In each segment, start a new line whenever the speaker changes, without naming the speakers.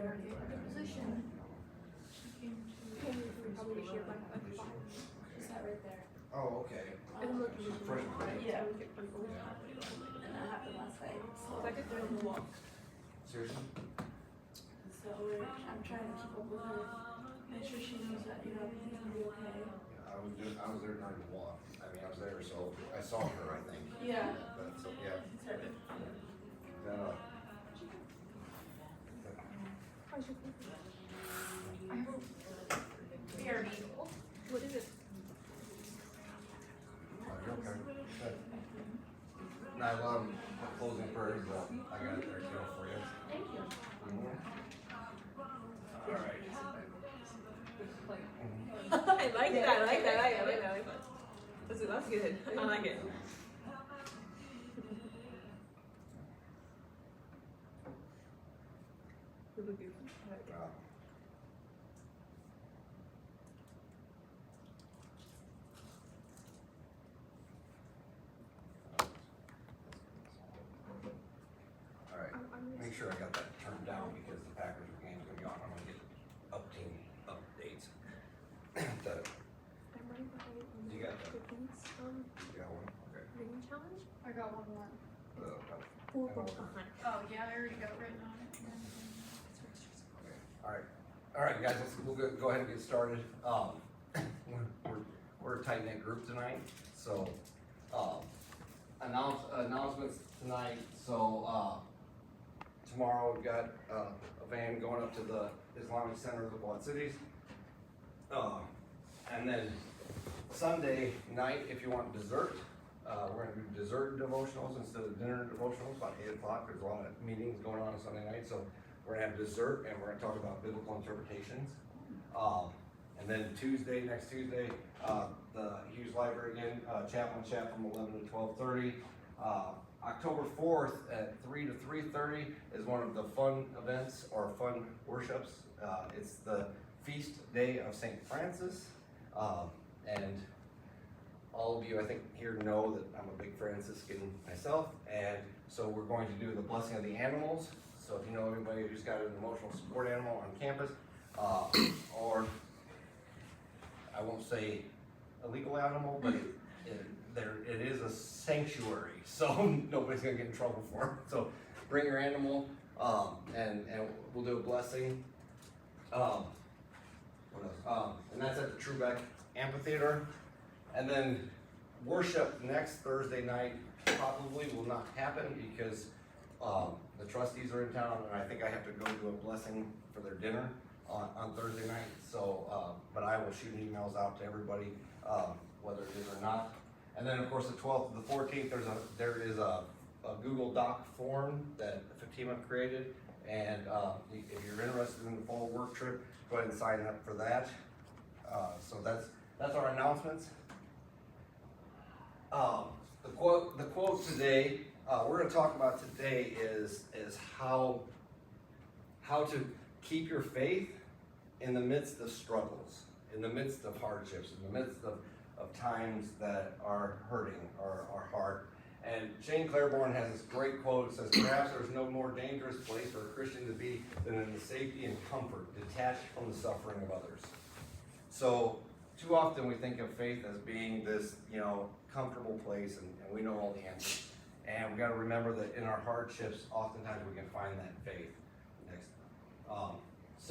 her get a position. She came to
Probably this year by like 5.
she sat right there.
Oh, okay.
And look,
She's pretty.
Yeah.
we get people.
And that happened last night. So
I could throw the walk.
Seriously?
I'm trying to keep up with her. Make sure she knows that, you know, everything's gonna be okay.
I was there during the walk. I mean, I was there, so I saw her, I think.
Yeah.
But, so, yeah.
It's her.
Then,
How's your food?
I hope. Very evil.
What is it?
are you okay? Good. Nyla, the closing prayers, I got it there, too, for you.
Thank you.
All right.
I like that. I like that. I like that. That's good. I like it. Really good.
Wow. All right. Make sure I got that turned down because the Packers game's gonna be on. I'm gonna get updates. The-
I'm running behind on
You got that?
the Vince,
you got one? Okay.
reading challenge.
I got one more.
4 books behind.
Oh, yeah, I already got it written on it.
Okay. All right, guys, we'll go ahead and get started. We're a tight knit group tonight, so, announcements tonight. So, tomorrow we've got, a van going up to the Islamic Center of the Quad Cities. And then Sunday night, if you want dessert, we're gonna do dessert devotionals instead of dinner devotionals, about 8 o'clock. There's a lot of meetings going on Sunday night, so we're gonna have dessert and we're gonna talk about biblical interpretations. And then next Tuesday, the Hughes Library again, chaplain chat from 11 to 12:30. October 4th at 3 to 3:30 is one of the fun events or fun worships. It's the feast day of St. Francis. And all of you, I think, here know that I'm a big Franciscan myself, and so we're going to do the blessing of the animals. So if you know anybody who's got an emotional support animal on campus, or I won't say illegal animal, but it is a sanctuary, so nobody's gonna get in trouble for it. So bring your animal, and we'll do a blessing. What else? And that's at the Trubeck Amphitheater. And then worship next Thursday night probably will not happen because the trustees are in town, and I think I have to go do a blessing for their dinner on Thursday night. So, but I will shoot emails out to everybody, whether it is or not. And then, of course, the 12th to the 14th, there is a Google Doc form that Fatima created, and if you're interested in the fall work trip, go ahead and sign up for that. So that's our announcements. The quote today we're going to talk about today is how to keep your faith in the midst of struggles, in the midst of hardships, in the midst of times that are hurting or are hard. And Shane Claiborne has this great quote. It says, "Perhaps there's no more dangerous place for a Christian to be than in the safety and comfort, detached from the suffering of others." So too often we think of faith as being this, comfortable place, and we know all the answers. And we got to remember that in our hardships, oftentimes we can find that faith. Next.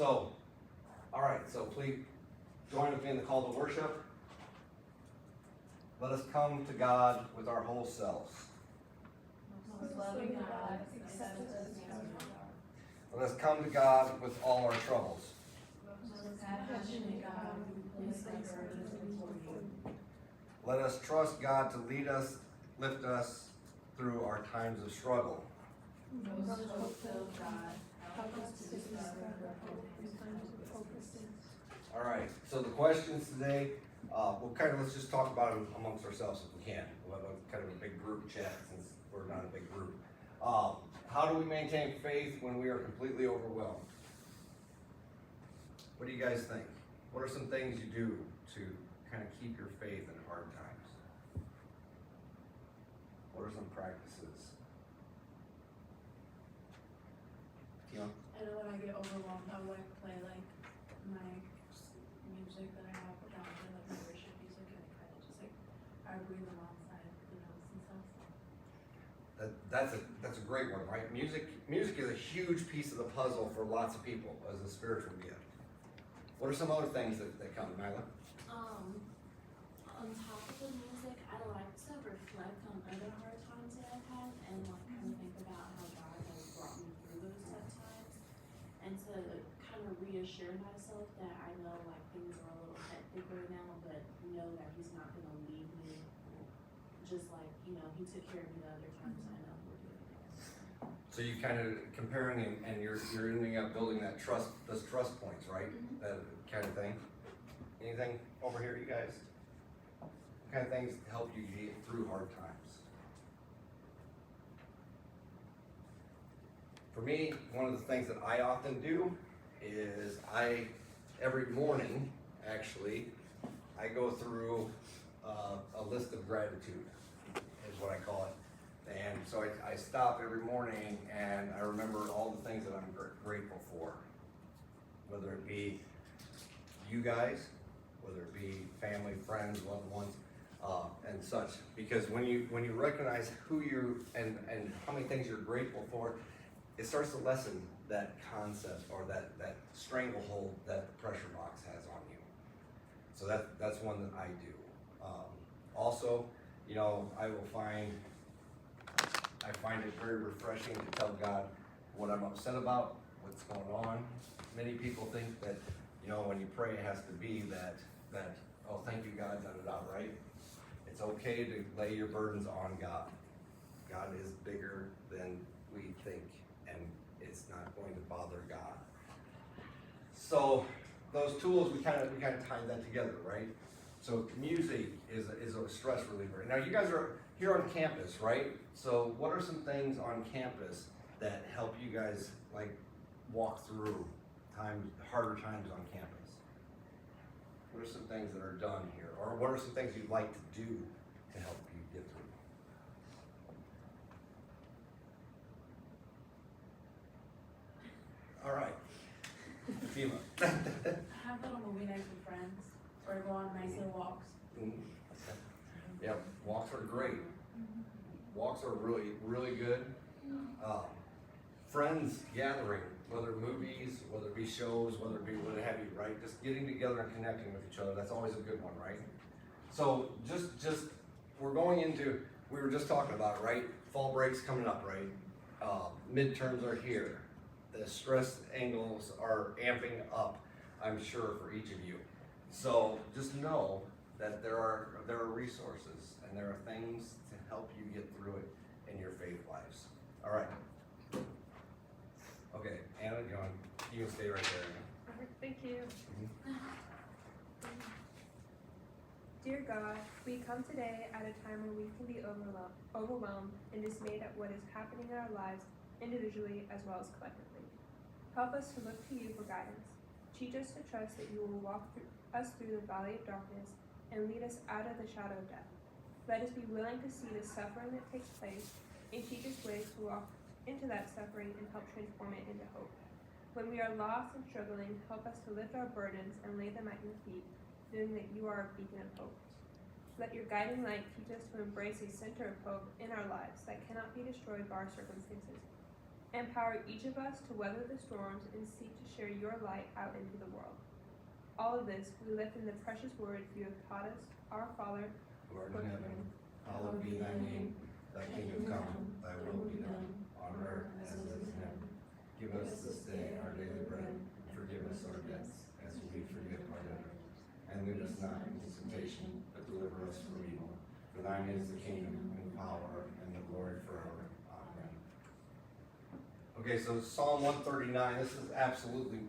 All right, so please join with me in the call to worship. Let us come to God with our whole selves.
Most loving God, accept us as we are.
Let us come to God with all our troubles.
Most compassionate God, who place thy burdens before you.
Let us trust God to lead us, lift us through our times of struggle.
Most hope-filled God, help us to discover our hope in times of hopelessness.
All right, so the questions today, let's just talk about them amongst ourselves if we can. We'll have kind of a big group chat since we're not a big group. How do we maintain faith when we are completely overwhelmed? What do you guys think? What are some things you do to kind of keep your faith in hard times? What are some practices?
I know when I get overwhelmed, I'll like play like my music that I have down there, like my worship music, and kind of just like I breathe alongside the notes and stuff.
That's a great one, right? Music is a huge piece of the puzzle for lots of people as a spiritual gift. What are some other things that come, Nyla?
On top of the music, I like to reflect on other hard times that I've had and like kind of think about how God has brought me through those tough times and to kind of reassure myself that I know like things are a little hectic right now, but know that He's not gonna leave me. Just like, you know, He took care of me the other times, I know He'll do it again.
So you kind of comparing and you're ending up building that trust, those trust points, right?
Mhm.
That kind of thing. Anything over here, you guys? What kind of things help you get through hard times? For me, one of the things that I often do is every morning, actually, I go through a list of gratitude, is what I call it. And so I stop every morning and I remember all the things that I'm grateful for. Whether it be you guys, whether it be family, friends, loved ones, and such. Because when you recognize who you and how many things you're grateful for, it starts to lessen that concept or that stranglehold that the pressure box has on you. So that's one that I do. Also, you know, I find it very refreshing to tell God what I'm upset about, what's going on. Many people think that, you know, when you pray, it has to be that oh, thank you, God, right? It's okay to lay your burdens on God. God is bigger than we think, and it's not going to bother God. So those tools, we kind of tie that together, right? So music is a stress reliever. Now you guys are here on campus, right? So what are some things on campus that help you guys like walk through harder times on campus? What are some things that are done here? Or what are some things you'd like to do to help you get through? All right. Fema.
Have little movie nights with friends, or go on nice little walks.
Yeah, walks are great. Walks are really, really good. Friends gathering, whether movies, whether it be shows, whether it be what have you, right? Just getting together and connecting with each other, that's always a good one, right? So just we were just talking about it, right? Fall break's coming up, right? Midterms are here. The stress angles are amping up, I'm sure, for each of you. So just know that there are resources and there are things to help you get through it in your faith lives. All right. Okay, Anna, you can stay right there.
Perfect, thank you. Dear God, we come today at a time when we can be overwhelmed and dismayed at what is happening in our lives individually as well as collectively. Help us to look to you for guidance. Teach us to trust that you will walk us through the valley of darkness and lead us out of the shadow of death. Let us be willing to see the suffering that takes place and teach us ways to walk into that suffering and help transform it into hope. When we are lost and struggling, help us to lift our burdens and lay them at your feet, knowing that you are a beacon of hope. Let your guiding light teach us to embrace a center of hope in our lives that cannot be destroyed by our circumstances. Empower each of us to weather the storms and seek to share your light out into the world. All of this we lift in the precious words you have taught us, our Father,
who art in heaven, hallowed be thy name. Thy kingdom come, thy will be done, on earth as it is in heaven. Give us this day our daily bread. Forgive us our debts, as we forgive our debtors. And lead us not into temptation, but deliver us from evil. For thine is the kingdom, and power, and the glory forever. Amen. Okay, so Psalm 139,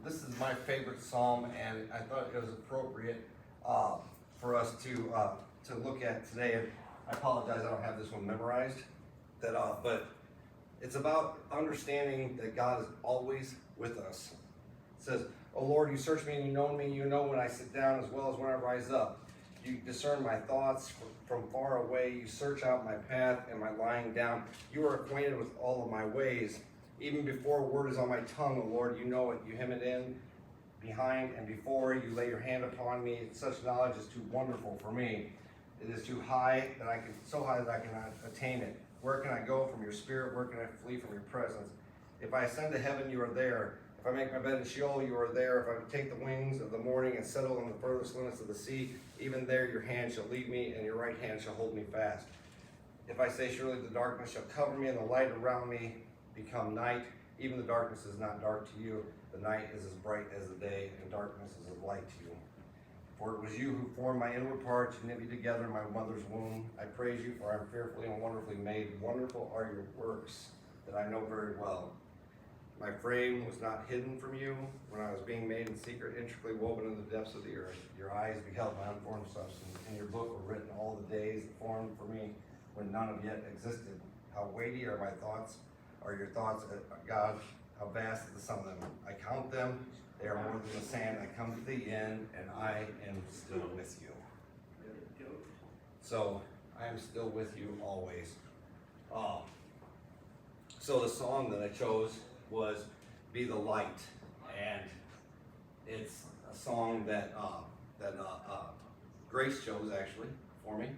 this is my favorite psalm, and I thought it was appropriate for us to look at today. I apologize, I don't have this one memorized, but it's about understanding that God is always with us. It says, "O Lord, you search me and you know me. You know when I sit down as well as when I rise up. You discern my thoughts from far away. You search out my path and my lying down. You are acquainted with all of my ways. Even before a word is on my tongue, O Lord, you know it. You hem it in, behind, and before. You lay your hand upon me. Such knowledge is too wonderful for me. It is too high so high that I cannot attain it. Where can I go from your spirit? Where can I flee from your presence? If I ascend to heaven, you are there. If I make my bed in Sheol, you are there. If I take the wings of the morning and settle on the furthest limits of the sea, even there your hand shall lead me, and your right hand shall hold me fast. If I say, surely the darkness shall cover me, and the light around me become night, even the darkness is not dark to you. The night is as bright as the day, and darkness is as light to you. For it was you who formed my inward parts, you knit me together in my mother's womb. I praise you, for I am fearfully and wonderfully made. Wonderful are your works that I know very well. My frame was not hidden from you when I was being made in secret, intricately woven in the depths of the earth. Your eyes beheld my unformed substance. In your book were written all the days formed for me when none of yet existed. How weighty are my thoughts, are your thoughts, God, how vast is the sum of them. I count them, they are more than the sand. I come to the end, and I am still with you. So, I am still with you always. So the song that I chose was Be the Light, and it's a song that Grace chose actually for me,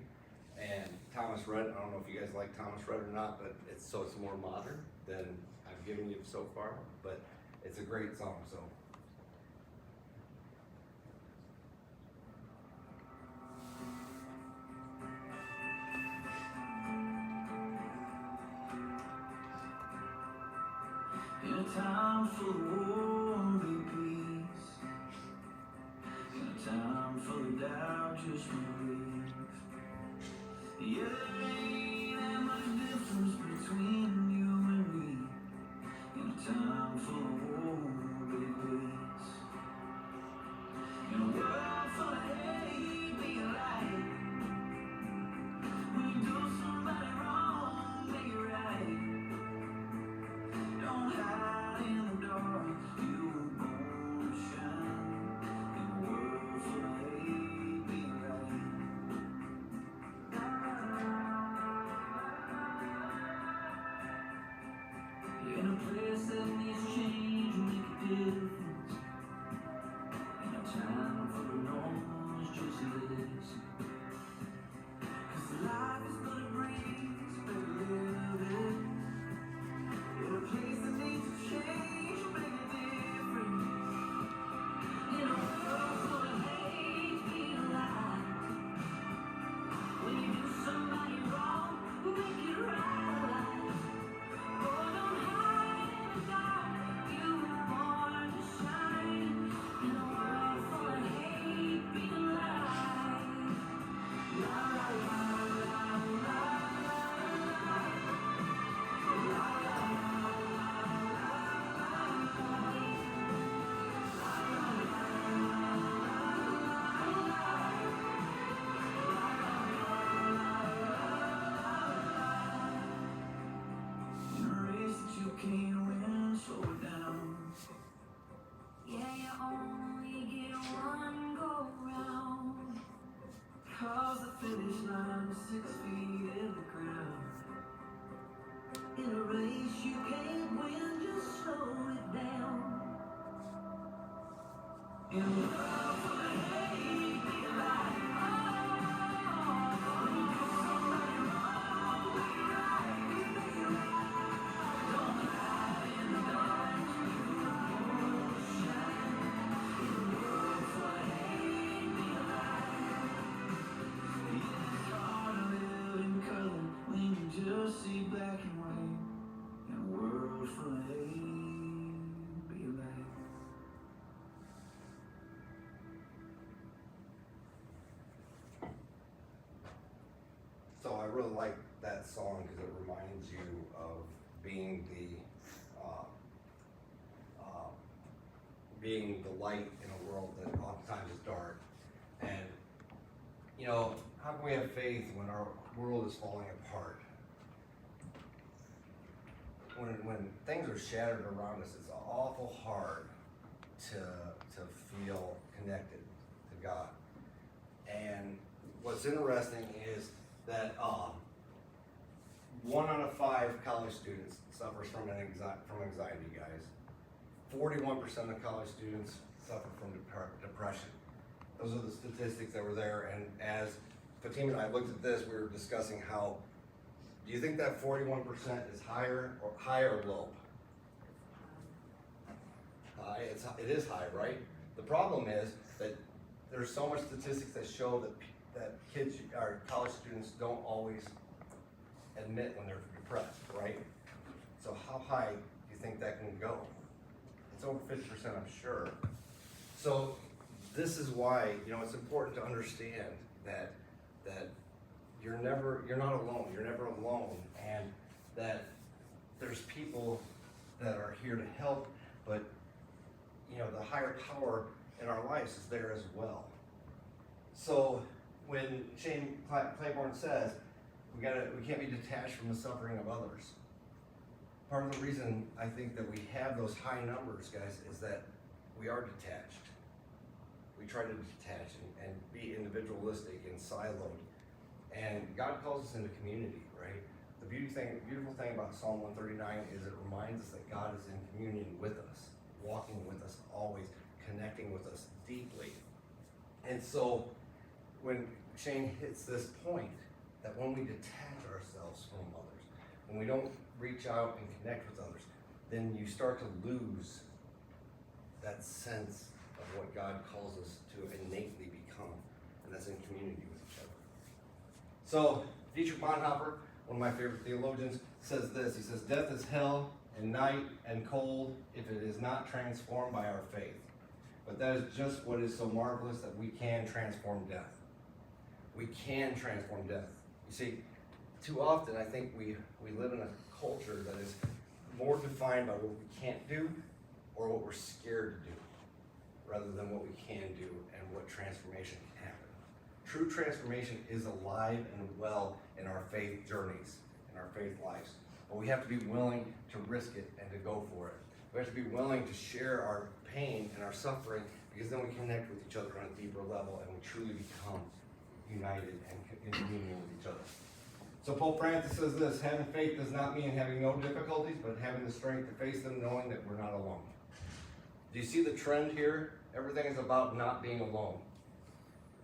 and Thomas Rhett. I don't know if you guys like Thomas Rhett or not, but it's more modern than I've given you so far, but it's a great song. So.
In a time full of war and big peace, in a time full of doubt, just believe. Yeah, there ain't that much difference between you and me. In a time full of war and big peace, in a world full of hate, be a light. When you do somebody wrong, make it right. Don't hide in the dark, you were born to shine. In a world full of hate, be right. In a place that needs change, make a difference. In a time full of noise, just listen. 'Cause life is but a breeze, better live it. In a place that needs to change, make a difference. In a world full of hate, be alive. When you do somebody wrong, make it right. Oh, don't hide in the dark, you were born to shine. In a world full of hate, be alive. La la la la la la la In a race that you can't win, slow it down. Yeah, you only get one go round. 'Cause the finish line is 6 feet in the ground. In a race you can't win, just slow it down. In a world full of hate, be alive. When you do somebody wrong, make it right, make it right. Don't hide in the dark, you were born to shine. In a world full of hate, be alive. It's hard to live in color when you just see black and white. In a world full of hate, be alive.
So I really like that song because it reminds you of being the light in a world that oftentimes is dark. And you know, how can we have faith when our world is falling apart? When things are shattered around us, it's awful hard to feel connected to God. And what's interesting is that 1 out of 5 college students suffers from anxiety, guys. 41% of college students suffer from depression. Those are the statistics that were there, and as Fatima and I looked at this, we were discussing how, do you think that 41% is high or low? High, it is high, right? The problem is that there's so much statistics that show that kids or college students don't always admit when they're depressed, right? So how high do you think that can go? It's over 50%, I'm sure. So this is why, it's important to understand that you're not alone. You're never alone, and that there's people that are here to help, but the higher power in our lives is there as well. So when Shane Claiborne says we can't be detached from the suffering of others, part of the reason I think that we have those high numbers, guys, is that we are detached. We try to detach and be individualistic and siloed. And God calls us into community, right? The beautiful thing about Psalm 139 is it reminds us that God is in communion with us, walking with us always, connecting with us deeply. And so when Shane hits this point, that when we detach ourselves from others, when we don't reach out and connect with others, then you start to lose that sense of what God calls us to innately become, and that's in community with each other. So Dietrich Bonhoeffer, one of my favorite theologians, says this. He says, "Death is hell and night and cold if it is not transformed by our faith. But that is just what is so marvelous, that we can transform death." We can transform death. You see, too often I think we live in a culture that is more defined by what we can't do or what we're scared to do, rather than what we can do and what transformation can happen. True transformation is alive and well in our faith journeys, in our faith lives. But we have to be willing to risk it and to go for it. We have to be willing to share our pain and our suffering, because then we connect with each other on a deeper level and we truly become united and in communion with each other. So Pope Francis says this: having faith does not mean having no difficulties, but having the strength to face them, knowing that we're not alone. Do you see the trend here? Everything is about not being alone.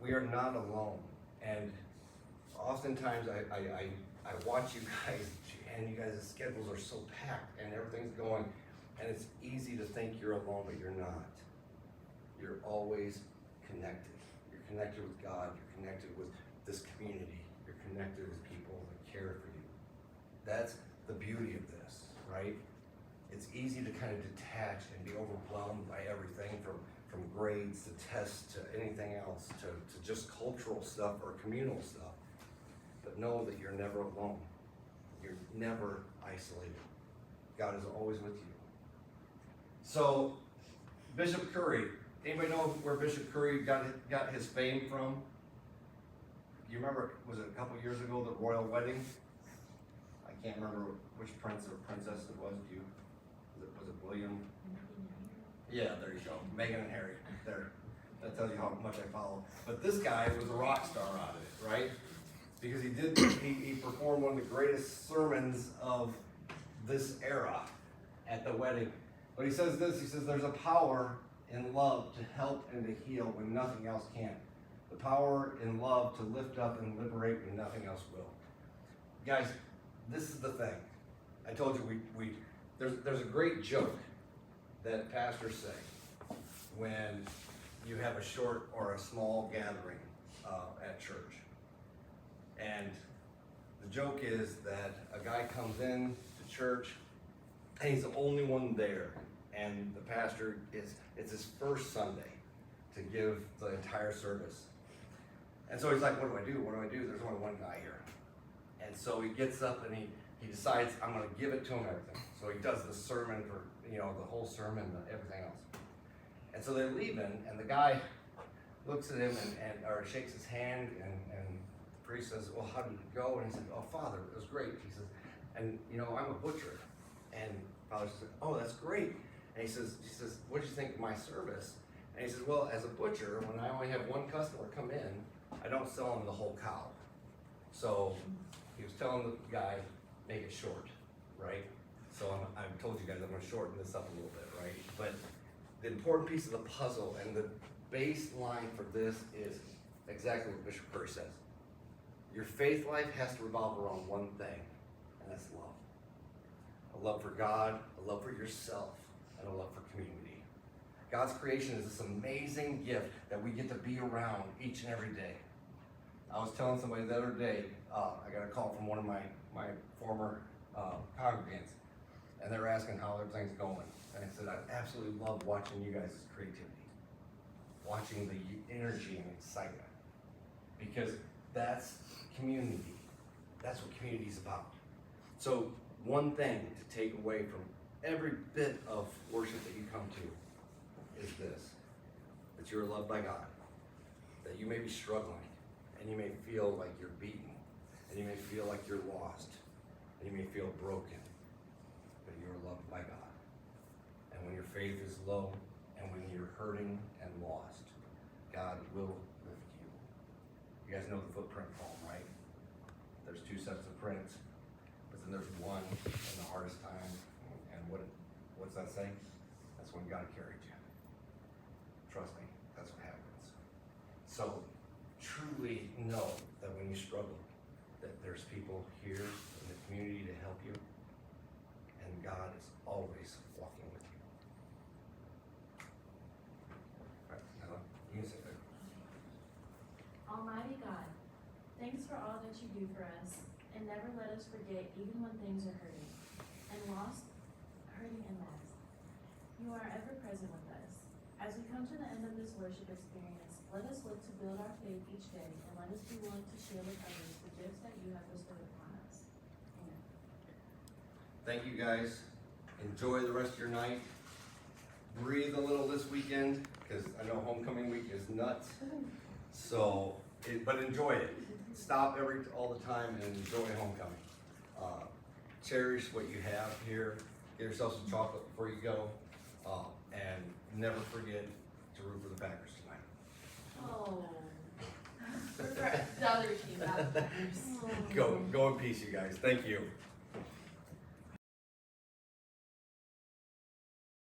We are not alone. And oftentimes I watch you guys, and you guys' schedules are so packed and everything's going, and it's easy to think you're alone, but you're not. You're always connected. You're connected with God. You're connected with this community. You're connected with people that care for you. That's the beauty of this, right? It's easy to kind of detach and be overwhelmed by everything from grades to tests to anything else, to just cultural stuff or communal stuff. But know that you're never alone. You're never isolated. God is always with you. So, Bishop Curry, anybody know where Bishop Curry got his fame from? You remember, was it a couple years ago, the royal wedding? I can't remember which prince or princess it was. Do you? Was it William? Yeah, there you go. Meghan and Harry. There. That tells you how much I follow. But this guy was a rock star out of it, right? Because he performed one of the greatest sermons of this era at the wedding. But he says this, he says, "There's a power in love to help and to heal when nothing else can. The power in love to lift up and liberate when nothing else will." Guys, this is the thing. I told you there's a great joke that pastors say when you have a short or a small gathering at church. And the joke is that a guy comes in to church and he's the only one there. And the pastor it's his first Sunday to give the entire service. And so he's like, what do I do? What do I do? There's only one guy here. And so he gets up and he decides, I'm going to give it to him everything. So he does the sermon for, the whole sermon, everything else. And so they're leaving, and the guy looks at him or shakes his hand, and the priest says, "Well, how did it go?" And he said, "Oh, Father, it was great." He says, "And, I'm a butcher." And Father says, "Oh, that's great." And he says, "What did you think of my service?" And he says, "Well, as a butcher, when I only have one customer come in, I don't sell him the whole cow." So he was telling the guy, make it short, right? So I've told you guys I'm gonna shorten this up a little bit, right? But the important piece of the puzzle and the baseline for this is exactly what Bishop Curry says. Your faith life has to revolve around one thing, and that's love. A love for God, a love for yourself, and a love for community. God's creation is this amazing gift that we get to be around each and every day. I was telling somebody the other day, I got a call from one of my former congregants, and they were asking how everything's going. And I said, I absolutely love watching you guys' creativity, watching the energy and excitement, because that's community. That's what community is about. So one thing to take away from every bit of worship that you come to is this, that you're loved by God, that you may be struggling, and you may feel like you're beaten, and you may feel like you're lost, and you may feel broken, but you're loved by God. And when your faith is low, and when you're hurting and lost, God will lift you. You guys know the footprint poem, right? There's two sets of prints, but then there's one in the hardest time. And what's that say? That's when God carried you. Trust me, that's what happens. So truly know that when you struggle, that there's people here in the community to help you, and God is always walking with you. All right, Nella, you can sit there.
Almighty God, thanks for all that you do for us, and never let us forget even when things are hurting and lost. You are ever present with us. As we come to the end of this worship experience, let us look to build our faith each day, and let us be willing to share with others the gifts that you have bestowed upon us. Amen.
Thank you guys. Enjoy the rest of your night. Breathe a little this weekend, because I know homecoming week is nuts. So, but enjoy it. Stop all the time and enjoy homecoming. Cherish what you have here. Get yourself some chocolate before you go. And never forget to root for the Packers tonight.
Oh. The other team, not the Packers.
Go in peace, you guys. Thank you.